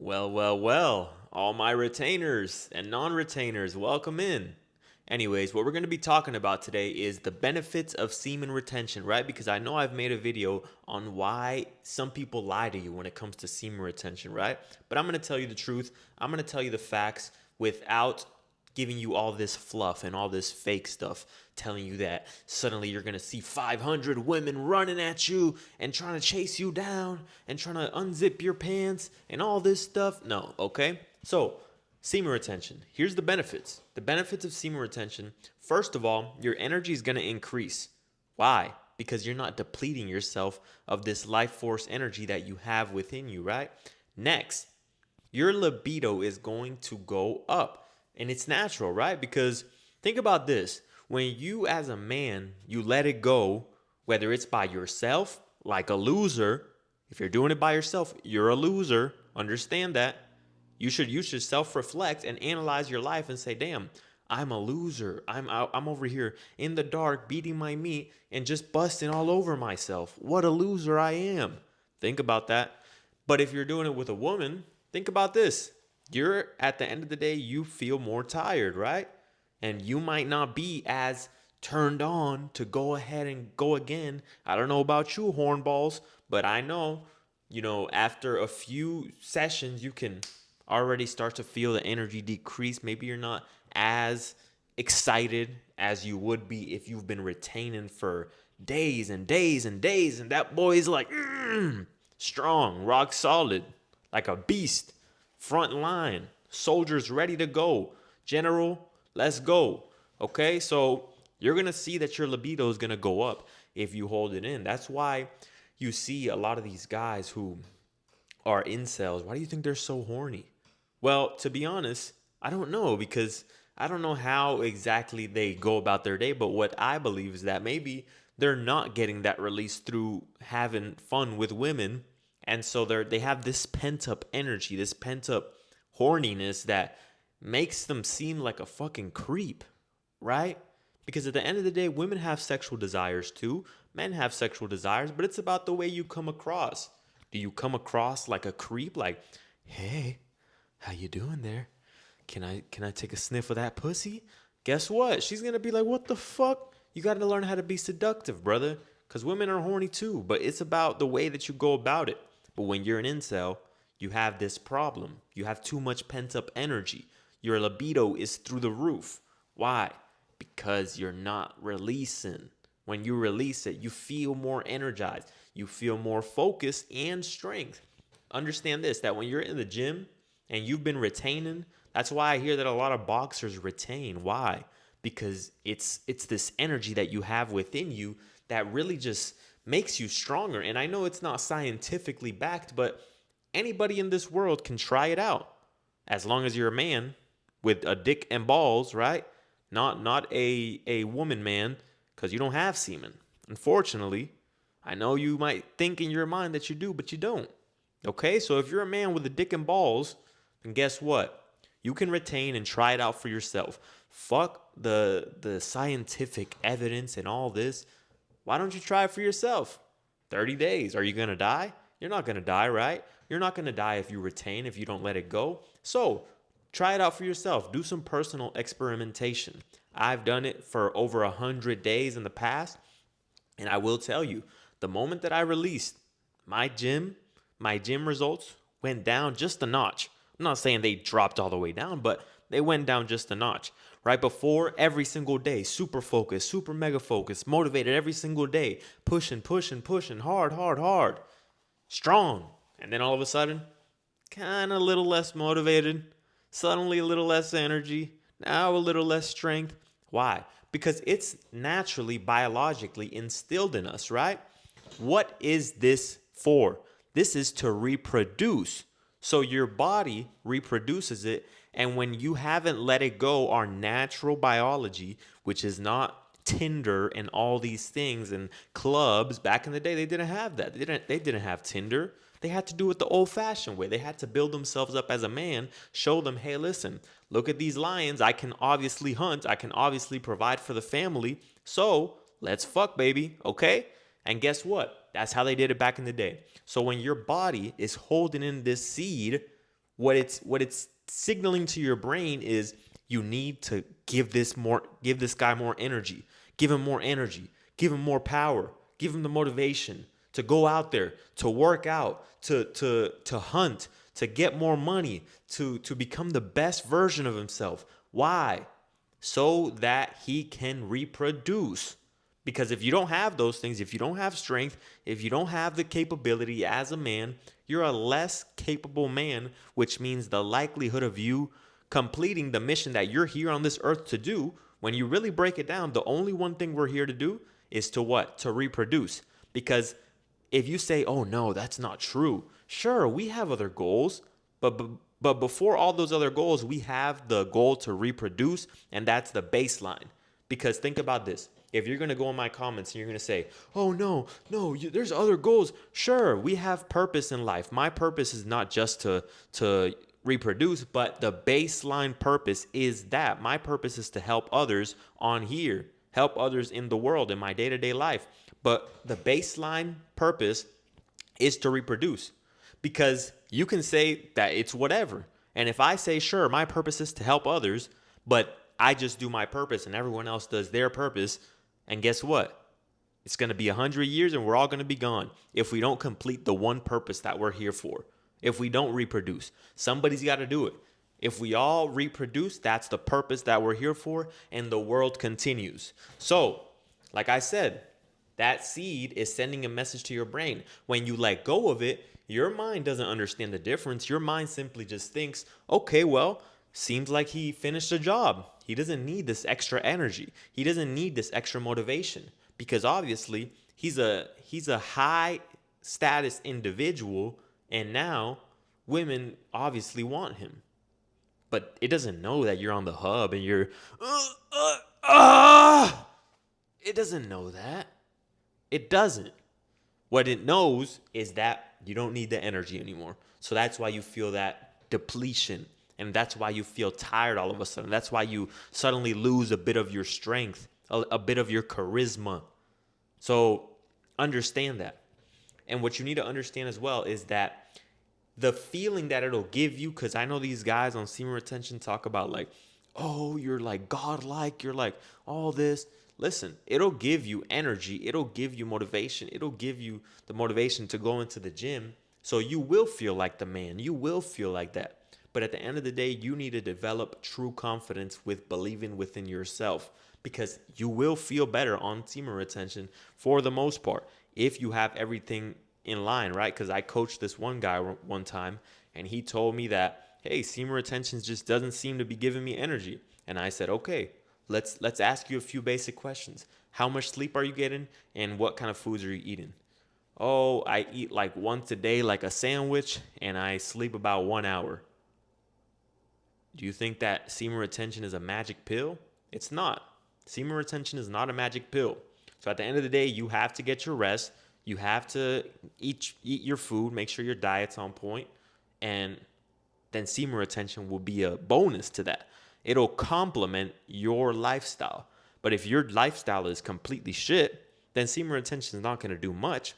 Well, all my retainers and non-retainers, welcome in. Anyways, what we're going to be talking about today is the benefits of semen retention, right? Because I know I've made a video on why some people lie to you when it comes to semen retention, right? But I'm going to tell you the truth. I'm going to tell you the facts without giving you all this fluff and all this fake stuff, telling you that suddenly you're going to see 500 women running at you and trying to chase you down and trying to unzip your pants and all this stuff. No, okay? So, semen retention. Here's the benefits. The benefits of semen retention. First of all, your energy is going to increase. Why? Because you're not depleting yourself of this life force energy that you have within you, right? Next, your libido is going to go up. And it's natural, right? Because think about this. When you, as a man, you let it go, whether it's by yourself, like a loser, if you're doing it by yourself, you're a loser. Understand that. You should self-reflect and analyze your life and say, damn, I'm a loser. I'm over here in the dark beating my meat and just busting all over myself. What a loser I am. Think about that. But if you're doing it with a woman, think about this. You're at the end of the day, you feel more tired, right? And you might not be as turned on to go ahead and go again. I don't know about you, hornballs, but I know, after a few sessions, you can already start to feel the energy decrease. Maybe you're not as excited as you would be if you've been retaining for days and days and days. And that boy is like, strong, rock solid, like a beast, front line, soldiers ready to go. General, let's go. Okay, so you're going to see that your libido is going to go up if you hold it in. That's why you see a lot of these guys who are incels. Why do you think they're so horny? Well, to be honest, I don't know because I don't know how exactly they go about their day, but what I believe is that maybe they're not getting that release through having fun with women, and so they have this pent up energy, this pent up horniness that makes them seem like a fucking creep, right? Because at the end of the day, women have sexual desires too. Men have sexual desires, but it's about the way you come across. Do you come across like a creep, like, "Hey, how you doing there? Can I take a sniff of that pussy?" Guess what? She's gonna be like, "What the fuck?" You gotta learn how to be seductive, brother. Cause women are horny too, but it's about the way that you go about it. But when you're an incel, you have this problem. You have too much pent up energy. Your libido is through the roof. Why? Because you're not releasing. When you release it, you feel more energized. You feel more focus and strength. Understand this, that when you're in the gym and you've been retaining, that's why I hear that a lot of boxers retain. Why? Because it's this energy that you have within you that really just makes you stronger. And I know it's not scientifically backed, but anybody in this world can try it out as long as you're a man with a dick and balls, right? Not a woman man, because you don't have semen. Unfortunately, I know you might think in your mind that you do, but you don't. Okay, so if you're a man with a dick and balls, then guess what? You can retain and try it out for yourself. Fuck the scientific evidence and all this. Why don't you try it for yourself? 30 days. Are you going to die? You're not going to die, right? You're not going to die if you retain, if you don't let it go. So try it out for yourself. Do some personal experimentation. I've done it for over 100 days in the past. And I will tell you, the moment that I released my gym, my gym results went down just a notch. I'm not saying they dropped all the way down, but they went down just a notch. Right before, every single day, super focused, super mega focused, motivated every single day, pushing, hard, hard, hard, strong. And then all of a sudden, kind of a little less motivated, suddenly a little less energy, now a little less strength. Why? Because it's naturally, biologically instilled in us, right? What is this for? This is to reproduce. So your body reproduces it. And when you haven't let it go, our natural biology, which is not Tinder and all these things and clubs, back in the day, they didn't have that. They didn't have Tinder. They had to do it the old fashioned way. They had to build themselves up as a man, show them, hey, listen, look at these lions. I can obviously hunt. I can obviously provide for the family. So let's fuck, baby. Okay? And guess what? That's how they did it back in the day. So when your body is holding in this seed, What it's signaling to your brain is you need to give this guy more energy, give him more power, give him the motivation to go out there, to work out, to hunt, to get more money, to become the best version of himself. Why? So that he can reproduce. Because if you don't have those things, if you don't have strength, if you don't have the capability as a man, you're a less capable man, which means the likelihood of you completing the mission that you're here on this earth to do, when you really break it down, the only one thing we're here to do is to what? To reproduce. Because if you say, oh no, that's not true, sure, we have other goals, but but before all those other goals, we have the goal to reproduce, and that's the baseline. Because think about this. If you're going to go in my comments and you're going to say, oh, no, no, there's other goals. Sure, we have purpose in life. My purpose is not just to reproduce, but the baseline purpose is that. My purpose is to help others on here, help others in the world, in my day-to-day life. But the baseline purpose is to reproduce, because you can say that it's whatever. And if I say, sure, my purpose is to help others, but I just do my purpose and everyone else does their purpose, and guess what? It's going to be 100 years and we're all going to be gone if we don't complete the one purpose that we're here for. If we don't reproduce, somebody's got to do it. If we all reproduce, that's the purpose that we're here for, and the world continues. So, like I said, that seed is sending a message to your brain. When you let go of it, your mind doesn't understand the difference. Your mind simply just thinks, okay, well, seems like he finished a job. He doesn't need this extra energy. He doesn't need this extra motivation, because obviously he's a high status individual, and now women obviously want him. But it doesn't know that you're on the hub and you're it doesn't know that. It doesn't. What it knows is that you don't need the energy anymore. So that's why you feel that depletion. And that's why you feel tired all of a sudden. That's why you suddenly lose a bit of your strength, a bit of your charisma. So understand that. And what you need to understand as well is that the feeling that it'll give you, because I know these guys on semen retention talk about like, oh, you're like godlike, you're like all this. Listen, it'll give you energy, it'll give you motivation, it'll give you the motivation to go into the gym. So you will feel like the man, you will feel like that. But at the end of the day, you need to develop true confidence with believing within yourself, because you will feel better on semen retention for the most part if you have everything in line, right? Because I coached this one guy one time, and he told me that, hey, semen retention just doesn't seem to be giving me energy. And I said, okay, let's ask you a few basic questions. How much sleep are you getting, and what kind of foods are you eating? Oh, I eat like once a day, like a sandwich, and I sleep about 1 hour. Do you think that semen retention is a magic pill? It's not. Semen retention is not a magic pill. So at the end of the day, you have to get your rest. You have to eat your food, make sure your diet's on point, and then semen retention will be a bonus to that. It'll complement your lifestyle. But if your lifestyle is completely shit, then semen retention is not going to do much.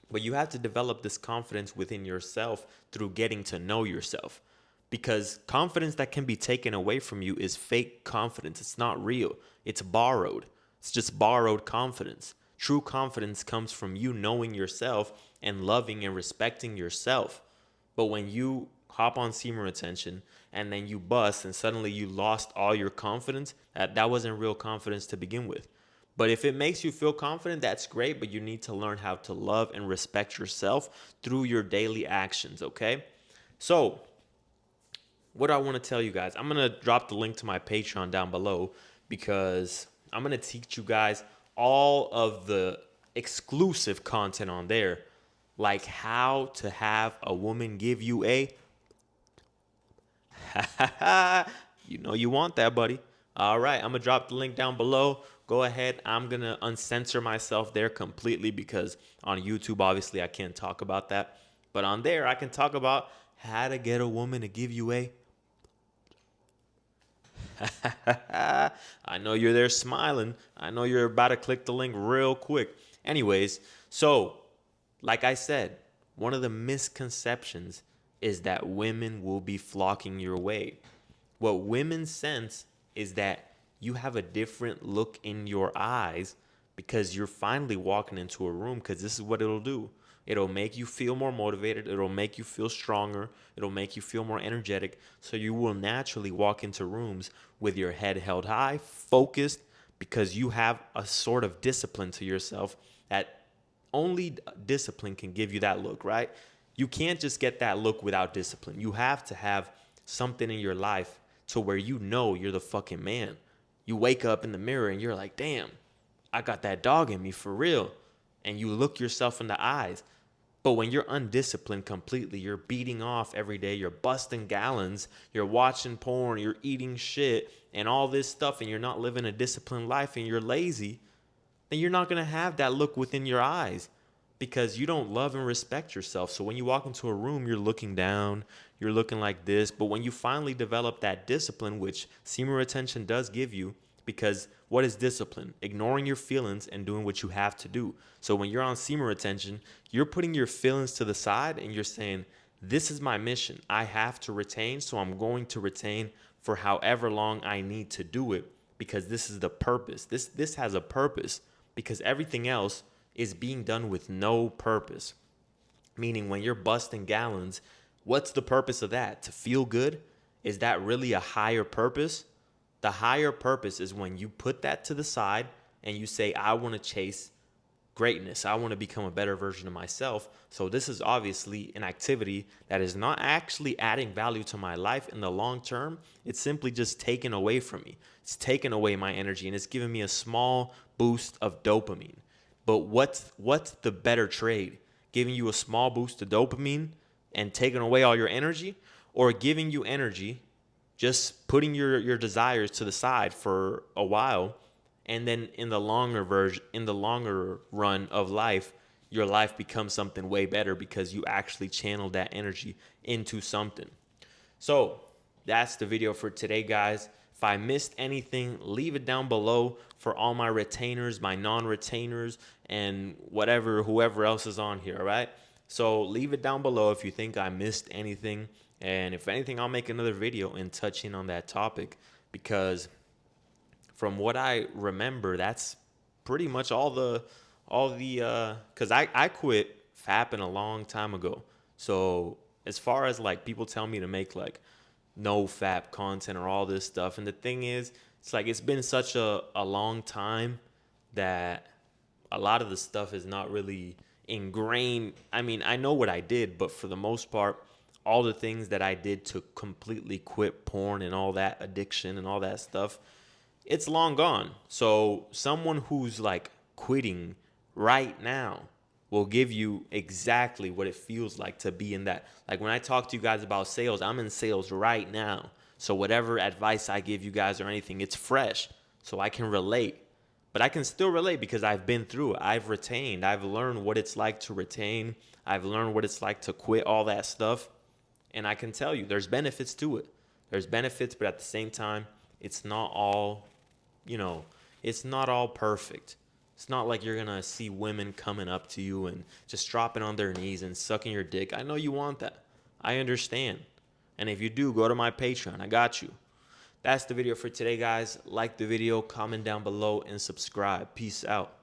But you have to develop this confidence within yourself through getting to know yourself. Because confidence that can be taken away from you is fake confidence. It's not real. It's borrowed. It's just borrowed confidence. True confidence comes from you knowing yourself and loving and respecting yourself. But when you hop on semen retention and then you bust and suddenly you lost all your confidence, that wasn't real confidence to begin with. But if it makes you feel confident, that's great, but you need to learn how to love and respect yourself through your daily actions, okay? So, what I want to tell you guys, I'm going to drop the link to my Patreon down below, because I'm going to teach you guys all of the exclusive content on there, like how to have a woman give you a you know you want that, buddy. All right, I'm going to drop the link down below. Go ahead. I'm going to uncensor myself there completely, because on YouTube, obviously, I can't talk about that. But on there, I can talk about how to get a woman to give you a I know you're there smiling. I know you're about to click the link real quick. Anyways, so like I said, one of the misconceptions is that women will be flocking your way. What women sense is that you have a different look in your eyes because you're finally walking into a room, because this is what it'll do. It'll make you feel more motivated. It'll make you feel stronger. It'll make you feel more energetic. So you will naturally walk into rooms with your head held high, focused, because you have a sort of discipline to yourself that only discipline can give you that look, right? You can't just get that look without discipline. You have to have something in your life to where you know you're the fucking man. You wake up in the mirror and you're like, damn, I got that dog in me for real. And you look yourself in the eyes. But when you're undisciplined completely, you're beating off every day, you're busting gallons, you're watching porn, you're eating shit and all this stuff, and you're not living a disciplined life and you're lazy, then you're not going to have that look within your eyes because you don't love and respect yourself. So when you walk into a room, you're looking down, you're looking like this. But when you finally develop that discipline, which semen retention does give you, because what is discipline? Ignoring your feelings and doing what you have to do. So when you're on semen retention, you're putting your feelings to the side and you're saying, this is my mission. I have to retain, so I'm going to retain for however long I need to do it because this is the purpose. This has a purpose because everything else is being done with no purpose. Meaning when you're busting gallons, what's the purpose of that? To feel good? Is that really a higher purpose? The higher purpose is when you put that to the side and you say, I want to chase greatness. I want to become a better version of myself. So this is obviously an activity that is not actually adding value to my life in the long term. It's simply just taken away from me. It's taken away my energy and it's giving me a small boost of dopamine. But what's the better trade? Giving you a small boost of dopamine and taking away all your energy, or giving you energy, just putting your desires to the side for a while, and then in the longer run of life, your life becomes something way better because you actually channeled that energy into something. So that's the video for today, guys. If I missed anything, leave it down below for all my retainers, my non-retainers, and whoever else is on here, all right? So leave it down below if you think I missed anything. And if anything, I'll make another video in touching on that topic because from what I remember, that's pretty much because I quit fapping a long time ago. So as far as like people tell me to make like no fap content or all this stuff, and the thing is, it's like it's been such a long time that a lot of the stuff is not really ingrained. I mean, I know what I did, but for the most part, all the things that I did to completely quit porn and all that addiction and all that stuff, it's long gone. So someone who's like quitting right now will give you exactly what it feels like to be in that. Like when I talk to you guys about sales, I'm in sales right now. So whatever advice I give you guys or anything, it's fresh. So I can relate. But I can still relate because I've been through it. I've retained. I've learned what it's like to retain. I've learned what it's like to quit all that stuff. And I can tell you there's benefits to it. There's benefits, but at the same time, it's not all, it's not all perfect. It's not like you're going to see women coming up to you and just dropping on their knees and sucking your dick. I know you want that. I understand. And if you do, go to my Patreon. I got you. That's the video for today, guys. Like the video, comment down below, and subscribe. Peace out.